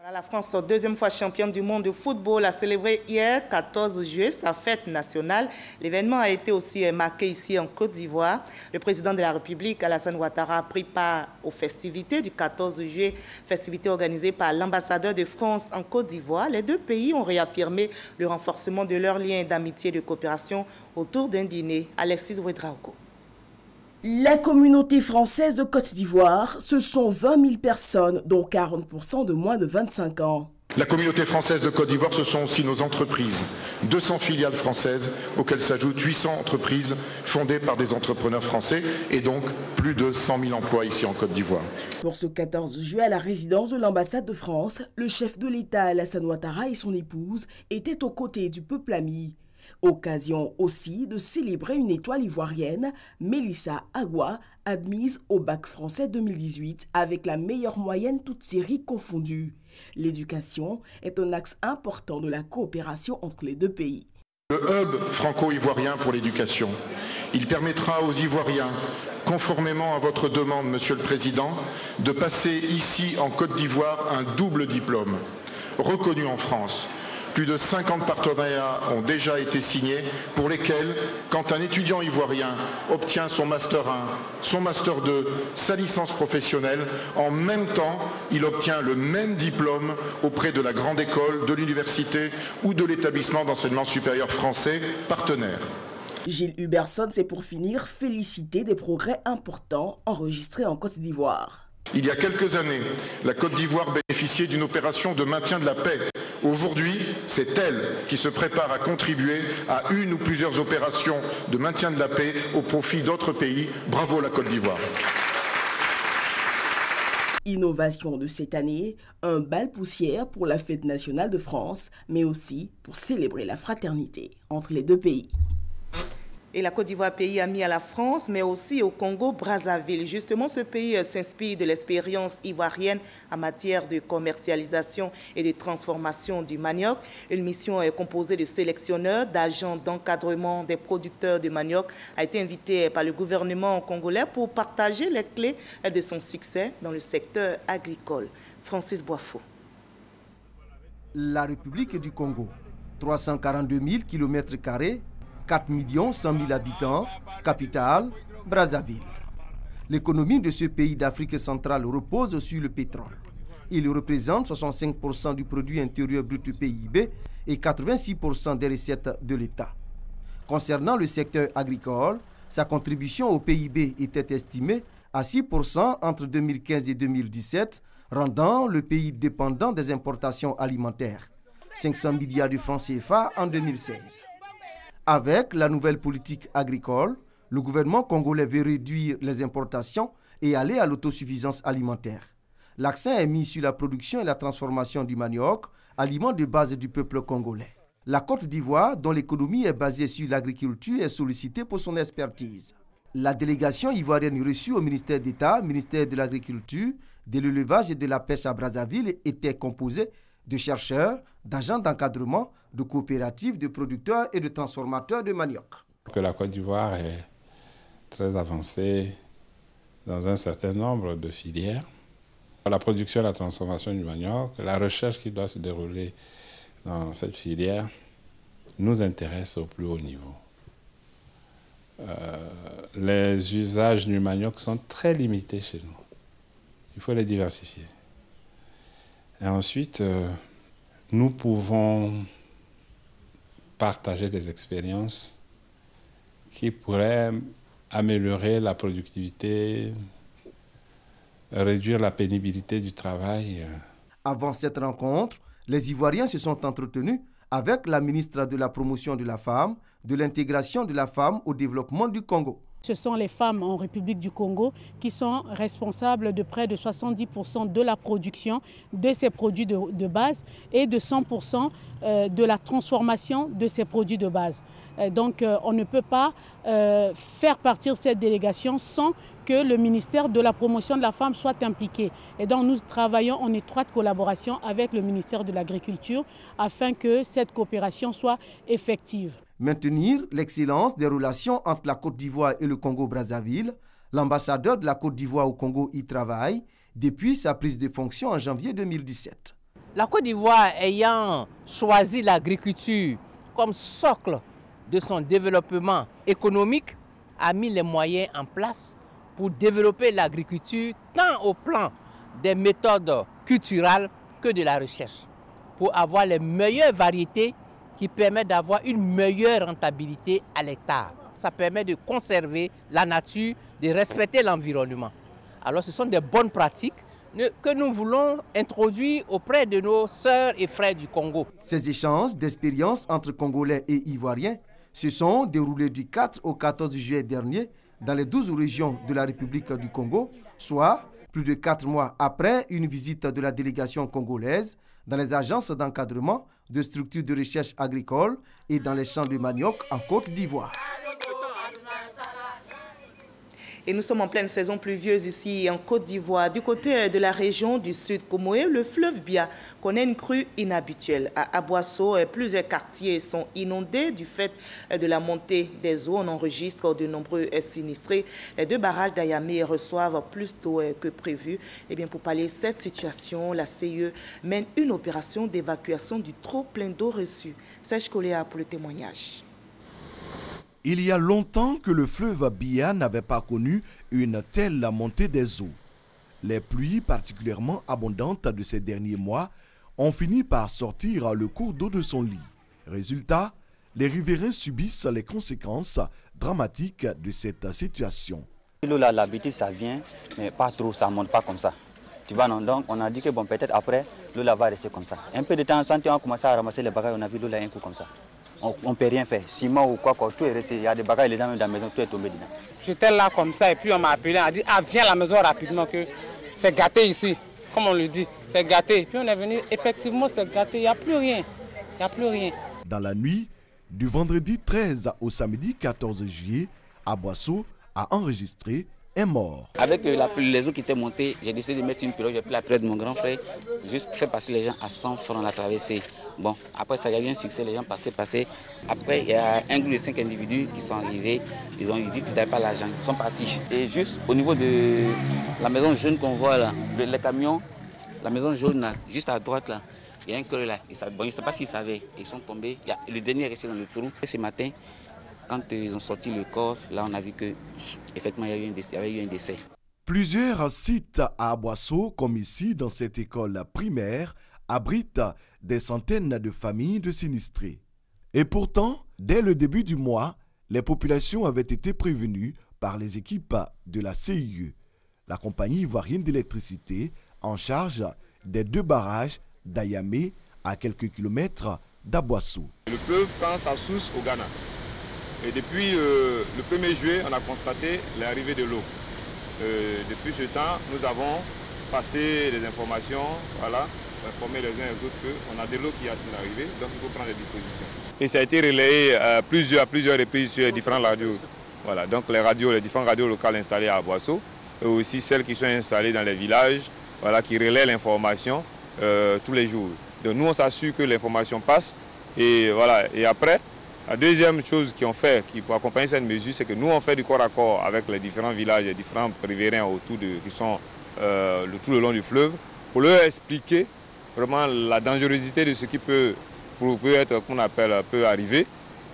La France, deuxième fois championne du monde de football, a célébré hier, 14 juillet, sa fête nationale. L'événement a été aussi marqué ici en Côte d'Ivoire. Le président de la République, Alassane Ouattara, a pris part aux festivités du 14 juillet, festivités organisées par l'ambassadeur de France en Côte d'Ivoire. Les deux pays ont réaffirmé le renforcement de leurs liens d'amitié et de coopération autour d'un dîner. Alexis Ouedraogo. La communauté française de Côte d'Ivoire, ce sont 20 000 personnes, dont 40% de moins de 25 ans. La communauté française de Côte d'Ivoire, ce sont aussi nos entreprises. 200 filiales françaises, auxquelles s'ajoutent 800 entreprises fondées par des entrepreneurs français et donc plus de 100 000 emplois ici en Côte d'Ivoire. Pour ce 14 juillet, à la résidence de l'ambassade de France, le chef de l'État, Alassane Ouattara, et son épouse étaient aux côtés du peuple ami. Occasion aussi de célébrer une étoile ivoirienne, Mélissa Agua, admise au bac français 2018 avec la meilleure moyenne toutes séries confondues. L'éducation est un axe important de la coopération entre les deux pays. Le hub franco-ivoirien pour l'éducation, il permettra aux Ivoiriens, conformément à votre demande, Monsieur le Président, de passer ici en Côte d'Ivoire un double diplôme, reconnu en France. Plus de 50 partenariats ont déjà été signés pour lesquels, quand un étudiant ivoirien obtient son Master 1, son Master 2, sa licence professionnelle, en même temps, il obtient le même diplôme auprès de la grande école, de l'université ou de l'établissement d'enseignement supérieur français partenaire. Gilles Huberson s'est pour finir félicité des progrès importants enregistrés en Côte d'Ivoire. Il y a quelques années, la Côte d'Ivoire bénéficiait d'une opération de maintien de la paix. Aujourd'hui, c'est elle qui se prépare à contribuer à une ou plusieurs opérations de maintien de la paix au profit d'autres pays. Bravo la Côte d'Ivoire. Innovation de cette année, un bal poussière pour la fête nationale de France, mais aussi pour célébrer la fraternité entre les deux pays. Et la Côte d'Ivoire, pays ami à la France, mais aussi au Congo-Brazzaville. Justement, ce pays s'inspire de l'expérience ivoirienne en matière de commercialisation et de transformation du manioc. Une mission composée de sélectionneurs, d'agents d'encadrement des producteurs de manioc a été invitée par le gouvernement congolais pour partager les clés de son succès dans le secteur agricole. Francis Boifo. La République du Congo, 342 000 km², 4 100 000 habitants, capitale, Brazzaville. L'économie de ce pays d'Afrique centrale repose sur le pétrole. Il représente 65% du produit intérieur brut PIB et 86% des recettes de l'État. Concernant le secteur agricole, sa contribution au PIB était estimée à 6% entre 2015 et 2017, rendant le pays dépendant des importations alimentaires. 500 milliards de francs CFA en 2016. Avec la nouvelle politique agricole, le gouvernement congolais veut réduire les importations et aller à l'autosuffisance alimentaire. L'accent est mis sur la production et la transformation du manioc, aliment de base du peuple congolais. La Côte d'Ivoire, dont l'économie est basée sur l'agriculture, est sollicitée pour son expertise. La délégation ivoirienne reçue au ministère d'État, ministère de l'Agriculture, de l'élevage et de la pêche à Brazzaville était composée de chercheurs, d'agents d'encadrement, de coopératives, de producteurs et de transformateurs de manioc. Que la Côte d'Ivoire est très avancée dans un certain nombre de filières. La production et la transformation du manioc, la recherche qui doit se dérouler dans cette filière nous intéresse au plus haut niveau. Les usages du manioc sont très limités chez nous. Il faut les diversifier. Et ensuite, nous pouvons partager des expériences qui pourraient améliorer la productivité, réduire la pénibilité du travail. Avant cette rencontre, les Ivoiriens se sont entretenus avec la ministre de la Promotion de la Femme, de l'intégration de la femme au développement du Congo. Ce sont les femmes en République du Congo qui sont responsables de près de 70% de la production de ces produits de base et de 100% de la transformation de ces produits de base. Donc on ne peut pas faire partir cette délégation sans que le ministère de la Promotion de la Femme soit impliqué. Et donc nous travaillons en étroite collaboration avec le ministère de l'Agriculture afin que cette coopération soit effective. Maintenir l'excellence des relations entre la Côte d'Ivoire et le Congo-Brazzaville, l'ambassadeur de la Côte d'Ivoire au Congo y travaille depuis sa prise de fonction en janvier 2017. La Côte d'Ivoire ayant choisi l'agriculture comme socle de son développement économique, a mis les moyens en place pour développer l'agriculture tant au plan des méthodes culturelles que de la recherche, pour avoir les meilleures variétés qui permettent d'avoir une meilleure rentabilité à l'hectare. Ça permet de conserver la nature, de respecter l'environnement. Alors ce sont des bonnes pratiques que nous voulons introduire auprès de nos sœurs et frères du Congo. Ces échanges d'expériences entre Congolais et Ivoiriens se sont déroulés du 4 au 14 juillet dernier dans les 12 régions de la République du Congo, soit plus de 4 mois après une visite de la délégation congolaise dans les agences d'encadrement de structures de recherche agricole et dans les champs de manioc en Côte d'Ivoire. Et nous sommes en pleine saison pluvieuse ici en Côte d'Ivoire. Du côté de la région du Sud Comoé, le fleuve Bia connaît une crue inhabituelle. À Aboasso, plusieurs quartiers sont inondés du fait de la montée des eaux. On enregistre de nombreux sinistrés. Les 2 barrages d'Ayamé reçoivent plus d'eau que prévu. Et bien, pour pallier cette situation, la CIE mène une opération d'évacuation du trop plein d'eau reçu. Serge Coléa pour le témoignage. Il y a longtemps que le fleuve Bia n'avait pas connu une telle montée des eaux. Les pluies particulièrement abondantes de ces derniers mois ont fini par sortir le cours d'eau de son lit. Résultat, les riverains subissent les conséquences dramatiques de cette situation. L'eau là, l'habitude, ça vient, mais pas trop, ça ne monte pas comme ça. Tu vois, non? Donc on a dit que bon, peut-être après, l'eau là va rester comme ça. Un peu de temps en temps, on a commencé à ramasser les bagages, on a vu l'eau là un coup comme ça. On ne peut rien faire. Ciment ou quoi, tout est resté. Il y a des bagages, les gens dans la maison, tout est tombé dedans. J'étais là comme ça et puis on m'a appelé, on a dit ah, viens à la maison rapidement, que c'est gâté ici. Comme on le dit, c'est gâté. Puis on est venu, effectivement c'est gâté, il n'y a plus rien. Il n'y a plus rien. Dans la nuit, du vendredi 13 au samedi 14 juillet, Aboasso a enregistré un mort. Avec les eaux qui étaient montées, j'ai décidé de mettre une pirogue, j'ai pris la pirogue de mon grand frère, juste faire passer les gens à 100 francs la traversée. Bon, après ça, il y a eu un succès, les gens passaient. Après, il y a un groupe de 5 individus qui sont arrivés, ils ont dit qu'ils n'avaient pas l'argent, ils sont partis. Et juste au niveau de la maison jaune qu'on voit là, les camions, la maison jaune là, juste à droite là, il y a un creux là. Bon, ils ne savent pas s'ils savaient, ils sont tombés. Le dernier est resté dans le trou. Et ce matin, quand ils ont sorti le corps, là on a vu qu'effectivement il y avait eu un décès. Plusieurs sites à Aboasso, comme ici dans cette école primaire, abritent des centaines de familles de sinistrés. Et pourtant, dès le début du mois, les populations avaient été prévenues par les équipes de la CIE, la compagnie ivoirienne d'électricité en charge des 2 barrages d'Ayamé à quelques kilomètres d'Aboasso. Le fleuve prend sa source au Ghana. Et depuis le 1er juillet, on a constaté l'arrivée de l'eau. Depuis ce temps, nous avons passé les informations, voilà, informer les uns et les autres qu'on a de l'eau qui est arrivée, donc il faut prendre des dispositions. Et ça a été relayé à plusieurs reprises sur les différentes radios. Voilà, donc les différentes radios locales installées à Aboasso, et aussi celles qui sont installées dans les villages, voilà, qui relaient l'information tous les jours. Donc nous, on s'assure que l'information passe. Et voilà. Et après, la deuxième chose qu'on fait, pour accompagner cette mesure, c'est que nous, on fait du corps à corps avec les différents villages, les différents riverains qui sont tout le long du fleuve, pour leur expliquer vraiment la dangerosité de ce qui peut être, qu'on appelle, peut arriver,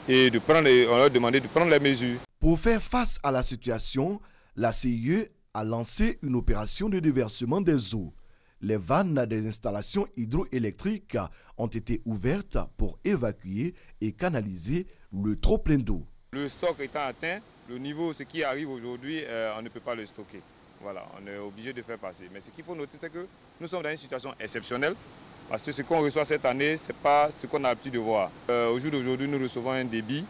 et on leur demander de prendre les mesures. Pour faire face à la situation, la CIE a lancé une opération de déversement des eaux. Les vannes des installations hydroélectriques ont été ouvertes pour évacuer et canaliser le trop plein d'eau. Le stock étant atteint, le niveau, ce qui arrive aujourd'hui, on ne peut pas le stocker. Voilà, on est obligé de faire passer. Mais ce qu'il faut noter, c'est que nous sommes dans une situation exceptionnelle, parce que ce qu'on reçoit cette année, ce n'est pas ce qu'on a l'habitude de voir. Au jour d'aujourd'hui, nous recevons un débit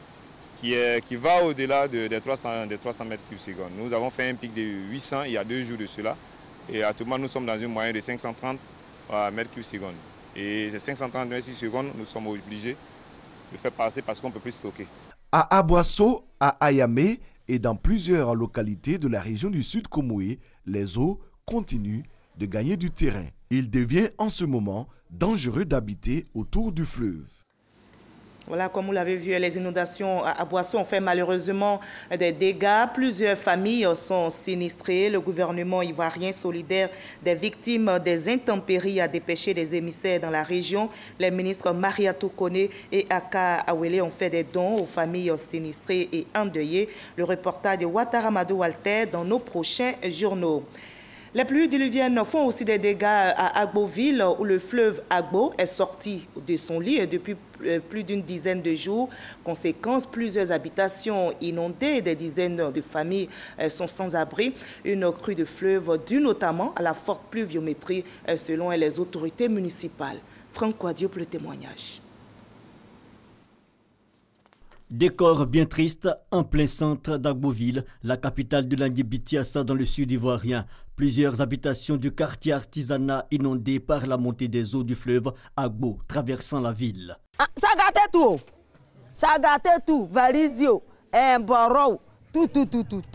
qui va au-delà des 300 mètres cubes secondes. Nous avons fait un pic de 800 il y a 2 jours de cela. Et actuellement, nous sommes dans une moyenne de 530 mètres cubes secondes. Et ces 530 mètres cubes secondes, nous sommes obligés de faire passer parce qu'on ne peut plus stocker. À Aboasso, à Ayamé et dans plusieurs localités de la région du Sud Comoé, les eaux continuent de gagner du terrain. Il devient en ce moment dangereux d'habiter autour du fleuve. Voilà, comme vous l'avez vu, les inondations à Boissou ont fait malheureusement des dégâts. Plusieurs familles sont sinistrées. Le gouvernement ivoirien solidaire des victimes des intempéries a dépêché des émissaires dans la région. Les ministres Mariatou Kone et Aka Awele ont fait des dons aux familles sinistrées et endeuillées. Le reportage de Ouattara Madou Walter dans nos prochains journaux. Les pluies diluviennes font aussi des dégâts à Agboville, où le fleuve Agbo est sorti de son lit depuis plus d'une dizaine de jours. Conséquence, plusieurs habitations inondées, des dizaines de familles sont sans abri. Une crue de fleuve due notamment à la forte pluviométrie selon les autorités municipales. Franck Quadio pour le témoignage. Décor bien triste en plein centre d'Agboville, la capitale de l'Andié-Bitiassa dans le sud ivoirien. Plusieurs habitations du quartier artisanat inondées par la montée des eaux du fleuve Agbo traversant la ville. Ça a gâté tout, valisio, un barreau, tout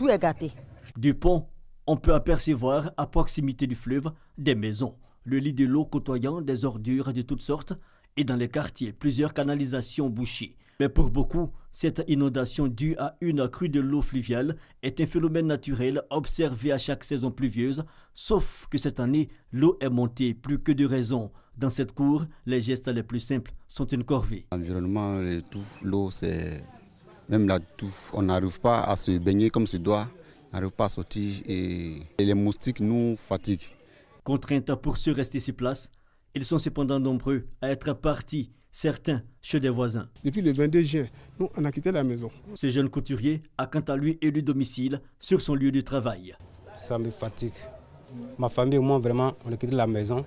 est gâté. Du pont, on peut apercevoir à proximité du fleuve des maisons, le lit de l'eau côtoyant des ordures de toutes sortes et dans les quartiers plusieurs canalisations bouchées. Mais pour beaucoup, cette inondation due à une crue de l'eau fluviale est un phénomène naturel observé à chaque saison pluvieuse, sauf que cette année, l'eau est montée plus que de raison. Dans cette cour, les gestes les plus simples sont une corvée. L'environnement, l'eau, c'est même là, on n'arrive pas à se baigner comme se doit, on n'arrive pas à sortir et les moustiques nous fatiguent. Contraintes pour se rester sur place, ils sont cependant nombreux à être partis, certains chez des voisins. Depuis le 22 juin, nous, on a quitté la maison. Ce jeune couturier a quant à lui élu domicile sur son lieu de travail. Ça me fatigue. Ma famille et moi, vraiment, on a quitté la maison.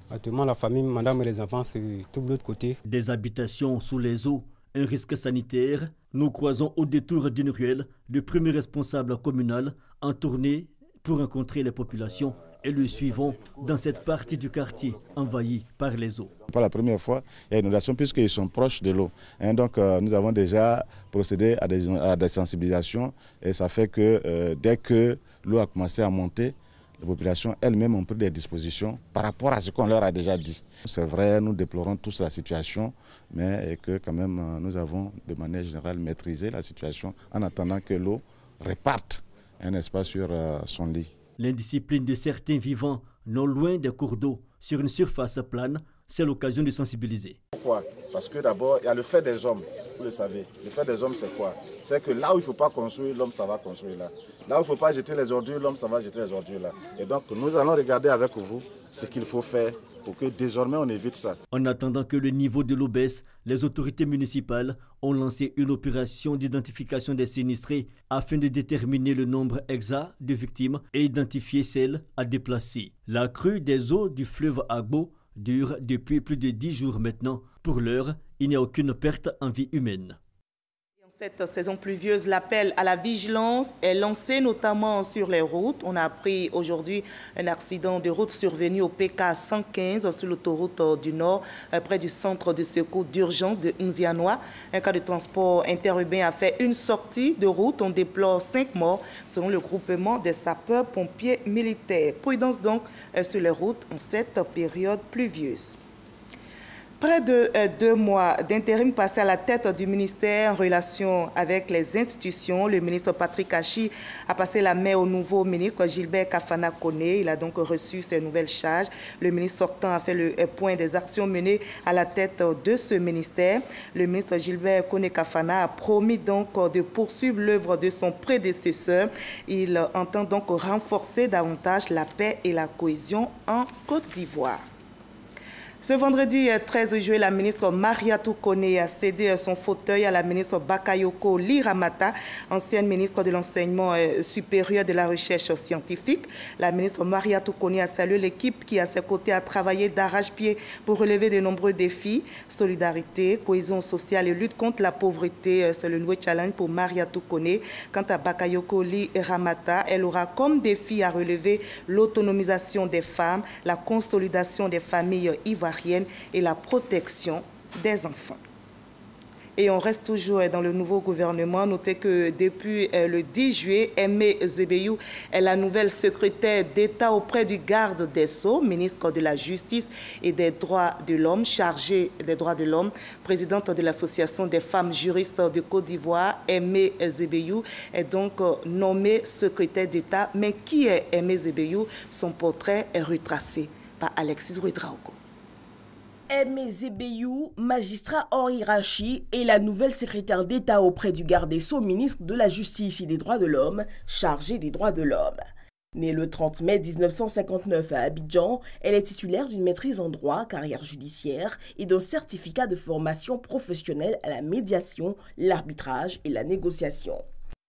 Actuellement, la famille, madame et les enfants, c'est tout de l'autre côté. Des habitations sous les eaux, un risque sanitaire. Nous croisons au détour d'une ruelle le premier responsable communal en tournée pour rencontrer les populations et le suivons dans cette partie du quartier envahie par les eaux. Pas la première fois, il y a une inondation puisqu'ils sont proches de l'eau. Donc nous avons déjà procédé à des sensibilisations et ça fait que dès que l'eau a commencé à monter, les populations elles-mêmes ont pris des dispositions par rapport à ce qu'on leur a déjà dit. C'est vrai, nous déplorons tous la situation, mais que quand même nous avons de manière générale maîtrisé la situation en attendant que l'eau reparte, n'est-ce pas, sur son lit. L'indiscipline de certains vivants non loin des cours d'eau sur une surface plane, c'est l'occasion de sensibiliser. Pourquoi? Parce que d'abord, il y a le fait des hommes, vous le savez. Le fait des hommes, c'est quoi? C'est que là où il ne faut pas construire, l'homme, ça va construire là. Là où il ne faut pas jeter les ordures, l'homme, ça va jeter les ordures là. Et donc, nous allons regarder avec vous ce qu'il faut faire pour que désormais on évite ça. En attendant que le niveau de l'eau baisse, les autorités municipales ont lancé une opération d'identification des sinistrés afin de déterminer le nombre exact de victimes et identifier celles à déplacer. La crue des eaux du fleuve Agbo dure depuis plus de 10 jours maintenant. Pour l'heure, il n'y a aucune perte en vie humaine. Cette saison pluvieuse, l'appel à la vigilance est lancé notamment sur les routes. On a appris aujourd'hui un accident de route survenu au PK 115 sur l'autoroute du Nord, près du centre de secours d'urgence de Nzianois. Un cas de transport interurbain a fait une sortie de route. On déplore 5 morts selon le groupement des sapeurs-pompiers militaires. Prudence donc sur les routes en cette période pluvieuse. Près de 2 mois d'intérim passé à la tête du ministère en relation avec les institutions, le ministre Patrick Hachi a passé la main au nouveau ministre Gilbert Kafana Kone. Il a donc reçu ses nouvelles charges. Le ministre sortant a fait le point des actions menées à la tête de ce ministère. Le ministre Gilbert Kone Kafana a promis donc de poursuivre l'œuvre de son prédécesseur. Il entend donc renforcer davantage la paix et la cohésion en Côte d'Ivoire. Ce vendredi 13 juillet, la ministre Mariatou Kone a cédé son fauteuil à la ministre Bakayoko Liramata, ancienne ministre de l'Enseignement supérieur de la recherche scientifique. La ministre Mariatou Kone a salué l'équipe qui, à ses côtés, a travaillé d'arrache-pied pour relever de nombreux défis. Solidarité, cohésion sociale et lutte contre la pauvreté, c'est le nouveau challenge pour Mariatou Kone. Quant à Bakayoko Liramata, elle aura comme défi à relever l'autonomisation des femmes, la consolidation des familles ivoiriennes et la protection des enfants. Et on reste toujours dans le nouveau gouvernement. Notez que depuis le 10 juillet, Aimé Zébéyou est la nouvelle secrétaire d'État auprès du garde des Sceaux, ministre de la Justice et des Droits de l'Homme, chargée des droits de l'homme, présidente de l'Association des femmes juristes de Côte d'Ivoire. Aimé Zébéyou est donc nommé secrétaire d'État. Mais qui est Aimé Zébéyou? Son portrait est retracé par Alexis Ouedraogo. Aimé Zébéyou, magistrat hors hiérarchie, est la nouvelle secrétaire d'État auprès du garde des Sceaux, ministre de la Justice et des Droits de l'Homme, chargée des droits de l'homme. Née le 30 mai 1959 à Abidjan, elle est titulaire d'une maîtrise en droit, carrière judiciaire et d'un certificat de formation professionnelle à la médiation, l'arbitrage et la négociation.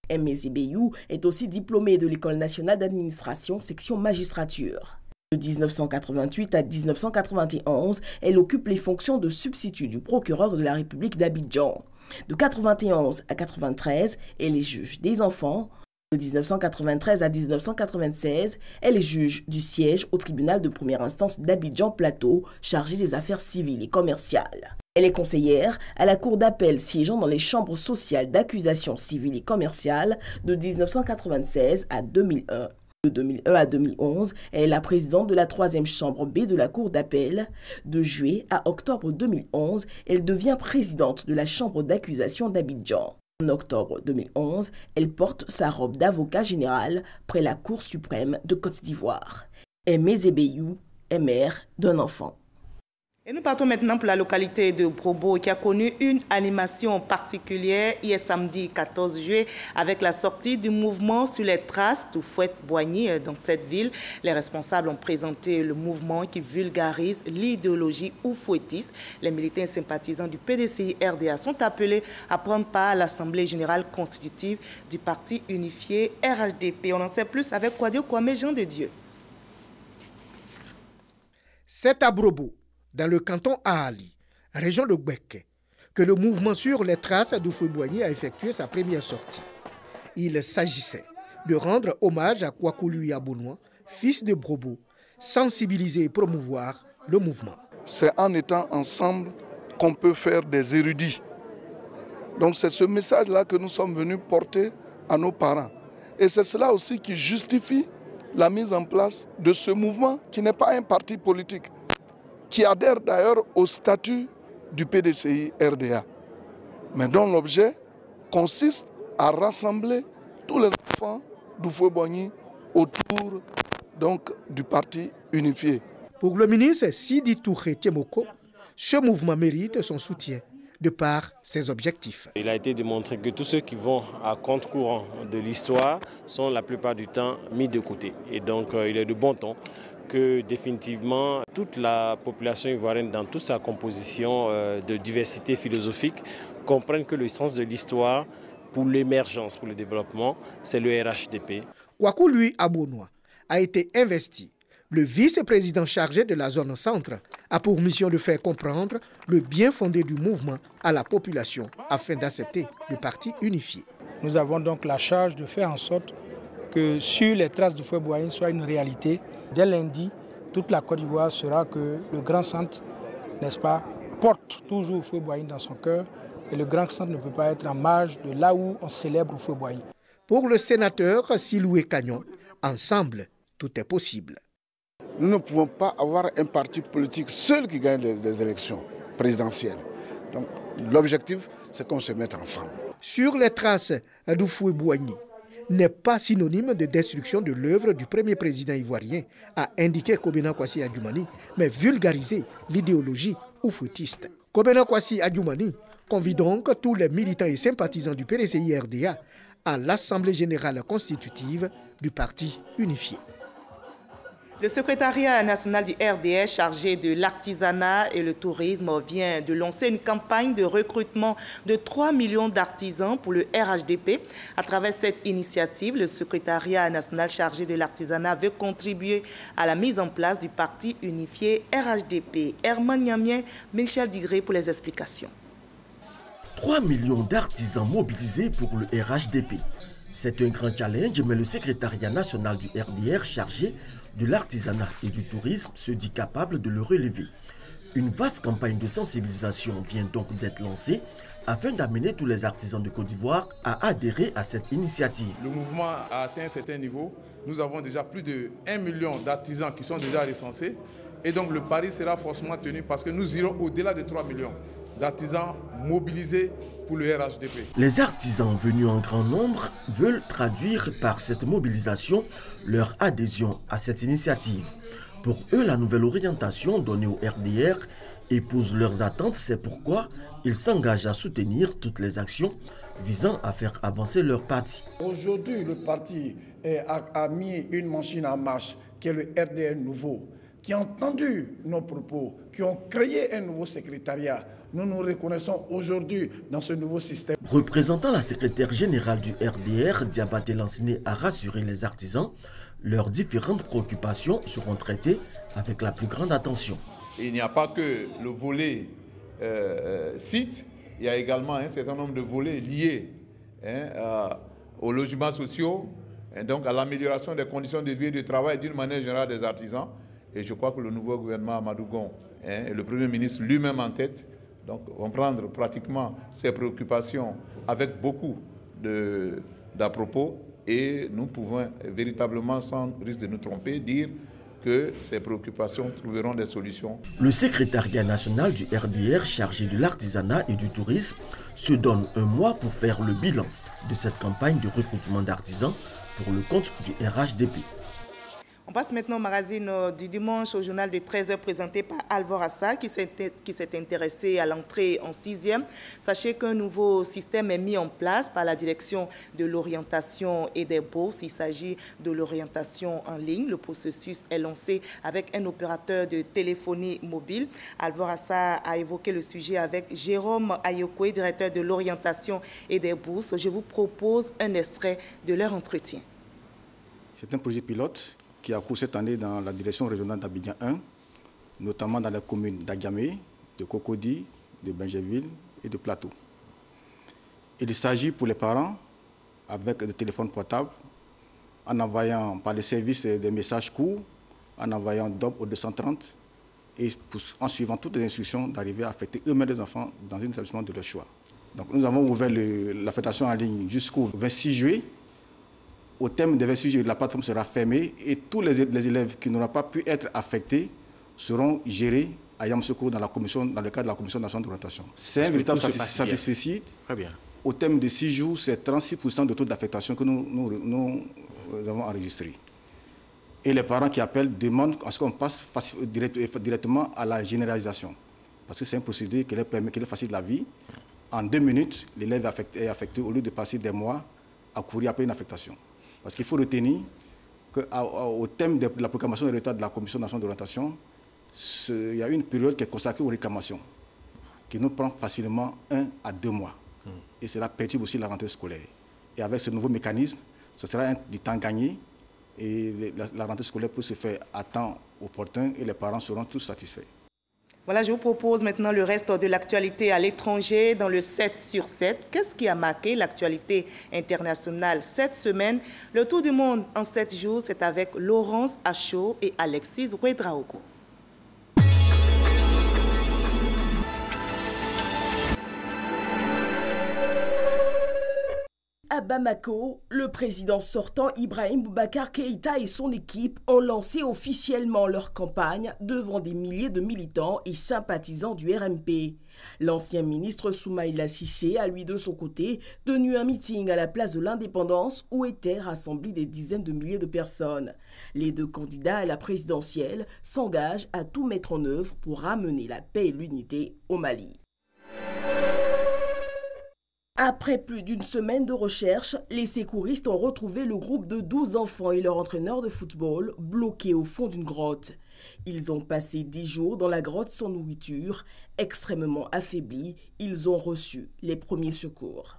Aimé Zébéyou est aussi diplômée de l'École nationale d'administration, section magistrature. De 1988 à 1991, elle occupe les fonctions de substitut du procureur de la République d'Abidjan. De 1991 à 1993, elle est juge des enfants. De 1993 à 1996, elle est juge du siège au tribunal de première instance d'Abidjan-Plateau, chargée des affaires civiles et commerciales. Elle est conseillère à la cour d'appel siégeant dans les chambres sociales d'accusation civile et commerciale de 1996 à 2001. De 2001 à 2011, elle est la présidente de la 3e chambre B de la cour d'appel. De juillet à octobre 2011, elle devient présidente de la chambre d'accusation d'Abidjan. En octobre 2011, elle porte sa robe d'avocat général près la Cour suprême de Côte d'Ivoire. Aimé Zébéyou est mère d'un enfant. Et nous partons maintenant pour la localité de Brobo qui a connu une animation particulière hier samedi 14 juillet avec la sortie du mouvement sur les traces d'Oufouette-Boigny dans cette ville. Les responsables ont présenté le mouvement qui vulgarise l'idéologie oufouettiste. Les militants sympathisants du PDCI RDA sont appelés à prendre part à l'Assemblée générale constitutive du Parti unifié RHDP. On en sait plus avec Kwadio Kwame Jean de Dieu. C'est à Brobo, dans le canton Ahali, région de Gbeke, que le mouvement sur les traces d'Oufouette-Boigny a effectué sa première sortie. Il s'agissait de rendre hommage à Kwaku Abounoua, fils de Brobo, sensibiliser et promouvoir le mouvement. C'est en étant ensemble qu'on peut faire des érudits. Donc c'est ce message-là que nous sommes venus porter à nos parents. Et c'est cela aussi qui justifie la mise en place de ce mouvement qui n'est pas un parti politique, qui adhère d'ailleurs au statut du PDCI RDA, mais dont l'objet consiste à rassembler tous les enfants d'Oufouette-Boigny autour donc, du parti unifié. Pour le ministre Sidi Touré Tiemoko, ce mouvement mérite son soutien de par ses objectifs. Il a été démontré que tous ceux qui vont à contre-courant de l'histoire sont la plupart du temps mis de côté. Et donc il est de bon ton que définitivement toute la population ivoirienne dans toute sa composition de diversité philosophique comprenne que le sens de l'histoire pour l'émergence, pour le développement, c'est le RHDP. Kwaku Abounoua a été investi. Le vice-président chargé de la zone centre a pour mission de faire comprendre le bien fondé du mouvement à la population afin d'accepter le parti unifié. Nous avons donc la charge de faire en sorte que sur les traces d'Oufouette-Boigny soit une réalité. Dès lundi, toute la Côte d'Ivoire saura que le Grand Centre, n'est-ce pas, porte toujours Oufouette-Boigny dans son cœur et le Grand Centre ne peut pas être en marge de là où on célèbre Oufouette-Boigny. Pour le sénateur Siloué Cagnon, ensemble, tout est possible. Nous ne pouvons pas avoir un parti politique seul qui gagne les élections présidentielles. Donc l'objectif, c'est qu'on se mette ensemble. Sur les traces d'Oufouette-Boigny n'est pas synonyme de destruction de l'œuvre du premier président ivoirien, a indiqué Kobena Kwasi Adjoumani, mais vulgariser l'idéologie oufouettiste. Kobena Kwasi Adjoumani convie donc tous les militants et sympathisants du PDCI RDA à l'Assemblée générale constitutive du Parti unifié. Le secrétariat national du RDS chargé de l'artisanat et le tourisme vient de lancer une campagne de recrutement de 3 millions d'artisans pour le RHDP. À travers cette initiative, le secrétariat national chargé de l'artisanat veut contribuer à la mise en place du parti unifié RHDP. Herman Niamien, Michel Digré pour les explications. 3 millions d'artisans mobilisés pour le RHDP. C'est un grand challenge, mais le secrétariat national du RDR chargé de l'artisanat et du tourisme se dit capable de le relever. Une vaste campagne de sensibilisation vient donc d'être lancée afin d'amener tous les artisans de Côte d'Ivoire à adhérer à cette initiative. Le mouvement a atteint un certain niveau. Nous avons déjà plus de 1 million d'artisans qui sont déjà recensés. Et donc le pari sera forcément tenu parce que nous irons au-delà de 3 millions d'artisans mobilisés pour le RHDP. Les artisans venus en grand nombre veulent traduire par cette mobilisation leur adhésion à cette initiative. Pour eux, la nouvelle orientation donnée au RDR épouse leurs attentes, c'est pourquoi ils s'engagent à soutenir toutes les actions visant à faire avancer leur parti. Aujourd'hui, le parti a mis une machine en marche qui est le RDR nouveau, qui a entendu nos propos, qui ont créé un nouveau secrétariat. Nous nous reconnaissons aujourd'hui dans ce nouveau système. Représentant la secrétaire générale du RDR, Diabaté Lanciné a rassuré les artisans. Leurs différentes préoccupations seront traitées avec la plus grande attention. Il n'y a pas que le volet site, il y a également un certain nombre de volets liés aux logements sociaux, et donc à l'amélioration des conditions de vie et de travail d'une manière générale des artisans. Et je crois que le nouveau gouvernement Amadou Gon et le Premier ministre lui-même en tête vont prendre pratiquement ces préoccupations avec beaucoup d'à-propos. Et nous pouvons véritablement, sans risque de nous tromper, dire que ces préoccupations trouveront des solutions. Le secrétariat national du RDR chargé de l'artisanat et du tourisme se donne un mois pour faire le bilan de cette campagne de recrutement d'artisans pour le compte du RHDP. On passe maintenant au magazine du dimanche au journal de 13h présenté par Alvor Assa qui s'est intéressé à l'entrée en 6e. Sachez qu'un nouveau système est mis en place par la direction de l'orientation et des bourses. Il s'agit de l'orientation en ligne. Le processus est lancé avec un opérateur de téléphonie mobile. Alvor Assa a évoqué le sujet avec Jérôme Ayokwe, directeur de l'orientation et des bourses. Je vous propose un extrait de leur entretien. C'est un projet pilote qui a cours cette année dans la direction régionale d'Abidjan 1, notamment dans les communes d'Agamé, de Cocody, de Benjéville et de Plateau. Il s'agit pour les parents, avec des téléphones portables, en envoyant par les services des messages courts, en envoyant DOB au 230 et en suivant toutes les instructions d'arriver à affecter eux-mêmes les enfants dans un établissement de leur choix. Donc nous avons ouvert l'affectation en ligne jusqu'au 26 juillet. Au terme des 26 juillet, la plateforme sera fermée et tous les élèves qui n'auront pas pu être affectés seront gérés à Yamoussoukro dans le cadre de la Commission nationale d'orientation. C'est un véritable satisfecit. Très bien. Au terme de 6 jours, c'est 36% de taux d'affectation que nous avons enregistré. Et les parents qui appellent demandent à ce qu'on passe directement à la généralisation. Parce que c'est un procédé qui leur permet, qui leur facilite la vie. En 2 minutes, l'élève est affecté au lieu de passer des mois à courir après une affectation. Parce qu'il faut retenir qu'au thème de la proclamation des résultats de la Commission nationale d'orientation, il y a une période qui est consacrée aux réclamations, qui nous prend facilement 1 à 2 mois. Et cela perturbe aussi la rentrée scolaire. Et avec ce nouveau mécanisme, ce sera du temps gagné et la rentrée scolaire peut se faire à temps opportun et les parents seront tous satisfaits. Voilà, je vous propose maintenant le reste de l'actualité à l'étranger dans le 7 sur 7. Qu'est-ce qui a marqué l'actualité internationale cette semaine? Le tour du monde en 7 jours, c'est avec Laurence Achaud et Alexis Ouedraogo. À Bamako, le président sortant Ibrahim Boubacar Keïta et son équipe ont lancé officiellement leur campagne devant des milliers de militants et sympathisants du RMP. L'ancien ministre Soumaïla Cissé a lui de son côté tenu un meeting à la place de l'Indépendance où étaient rassemblées des dizaines de milliers de personnes. Les deux candidats à la présidentielle s'engagent à tout mettre en œuvre pour ramener la paix et l'unité au Mali. Après plus d'une semaine de recherche, les secouristes ont retrouvé le groupe de 12 enfants et leur entraîneur de football bloqués au fond d'une grotte. Ils ont passé 10 jours dans la grotte sans nourriture. Extrêmement affaiblis, ils ont reçu les premiers secours.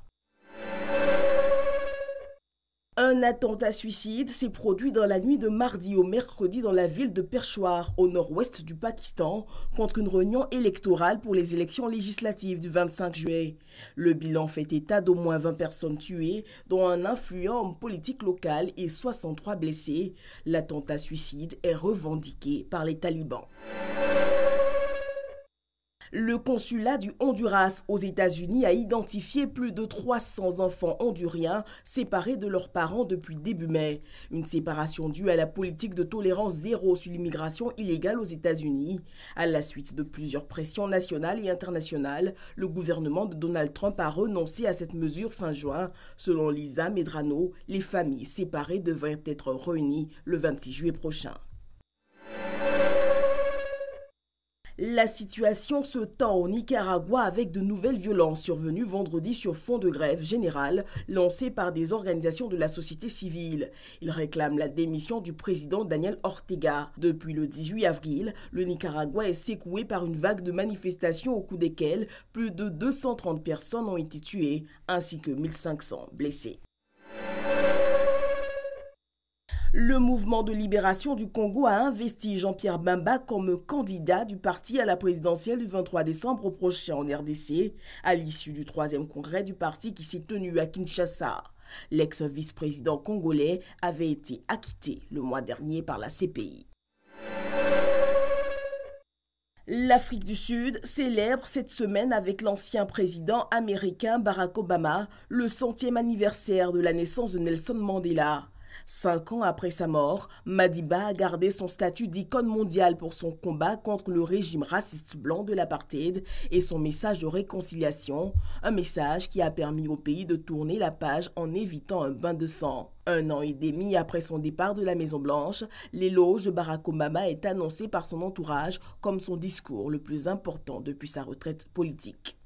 Un attentat suicide s'est produit dans la nuit de mardi au mercredi dans la ville de Peshawar, au nord-ouest du Pakistan, contre une réunion électorale pour les élections législatives du 25 juillet. Le bilan fait état d'au moins 20 personnes tuées, dont un influent homme politique local et 63 blessés. L'attentat suicide est revendiqué par les talibans. Le consulat du Honduras aux États-Unis a identifié plus de 300 enfants honduriens séparés de leurs parents depuis début mai. Une séparation due à la politique de tolérance zéro sur l'immigration illégale aux États-Unis. À la suite de plusieurs pressions nationales et internationales, le gouvernement de Donald Trump a renoncé à cette mesure fin juin. Selon Lisa Medrano, les familles séparées devraient être réunies le 26 juillet prochain. La situation se tend au Nicaragua avec de nouvelles violences survenues vendredi sur fond de grève générale lancée par des organisations de la société civile. Ils réclament la démission du président Daniel Ortega. Depuis le 18 avril, le Nicaragua est secoué par une vague de manifestations au cours desquelles plus de 230 personnes ont été tuées ainsi que 1500 blessés. Le mouvement de libération du Congo a investi Jean-Pierre Bemba comme candidat du parti à la présidentielle du 23 décembre prochain en RDC, à l'issue du 3e congrès du parti qui s'est tenu à Kinshasa. L'ex-vice-président congolais avait été acquitté le mois dernier par la CPI. L'Afrique du Sud célèbre cette semaine avec l'ancien président américain Barack Obama le 100e anniversaire de la naissance de Nelson Mandela. 5 ans après sa mort, Madiba a gardé son statut d'icône mondiale pour son combat contre le régime raciste blanc de l'apartheid et son message de réconciliation, un message qui a permis au pays de tourner la page en évitant un bain de sang. 1 an et demi après son départ de la Maison-Blanche, l'éloge de Barack Obama est annoncé par son entourage comme son discours le plus important depuis sa retraite politique.